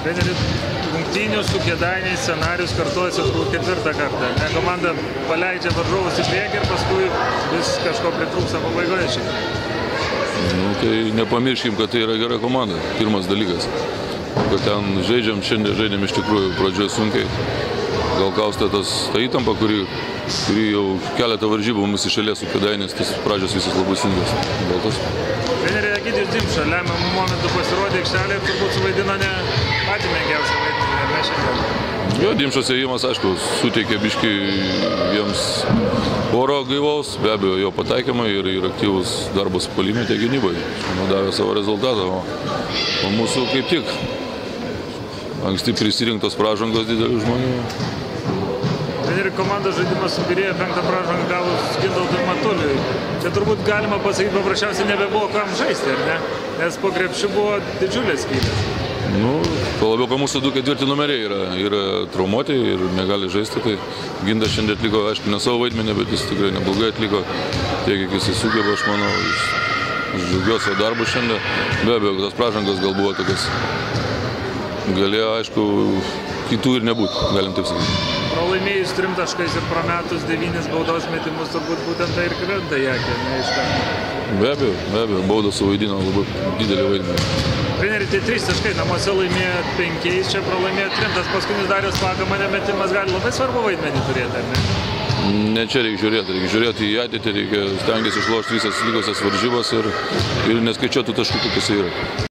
Treneri, rungtynių su Kėdainiais scenarius kartuojasi turbūt 4. kartą. Komanda paleidžia varžovus į priekį ir paskui vis kažko pritrūksta pabaigoje šiandien. Nu, tai nepamirškim, kad tai yra gera komanda. Pirmas dalykas. Kad ten žaidžiam, šiandien žaidėm iš tikrųjų pradžioje sunkiai. Gal kaustė ta įtampa, kuri jau keletą varžybų mus išėlės su Kėdainiais, tas pradžios visas labai sunkios. Gal tas. Trenerė Egidijus Dimša lemiamų momentų pasirodė aikštelėje ir turbūt suvaidino ne patį menkiausią vaidmenį, ar ne šiandien? Jo, Dimšos ėjimas, aišku, suteikė biškį jiems oro gaivaus, be abejo, jo pataikymai ir aktyvus darbas puolime tiek gynyboje. Davė savo rezultatą, o mūsų kaip tik anksti prisirinktos pražangos didelių žmonių. Treneri, komandos žaidimas subirėjo, 5. pražangą gavus Gintautui Matuliui. Čia turbūt galima pasakyti, paprasčiausiai nebebuvo kam žaisti, ar ne? Nes po krepšiu buvo didžiulės skylės. Nu, tuo labiau, kad mūsų 2 ketvirti numeriai yra traumuoti ir negali žaisti, tai Gintas šiandien atliko, aišku, ne savo vaidmenį, bet jis tikrai neblogai atliko tiek, kiek jis sugeba, aš manau, aš džiaugiuosi darbu šiandien. Be abejo, tas pražangas gal buvo tokias, galėjo, aišku, kitų ir nebūti, galim taip sakyti. Pralaimėjus 3 taškais ir prametus 9 baudos metimus, turbūt būtent tai ir krenta į akį, ne iš karto. Be abejo, baudos suvaidino labai didelį vaidmenį. Treneri, tai 3 taškai, namuose laimėjo 5, čia pralaimėjo 3, tas paskutinis Dariaus Pakamanio metimas gali labai svarbu vaidmenį turėti, ar ne? Ne čia reikia žiūrėti į ateitį, reikia stengtis išlošti visas likusias varžybas ir neskaičiuoti taškų, kokios yra.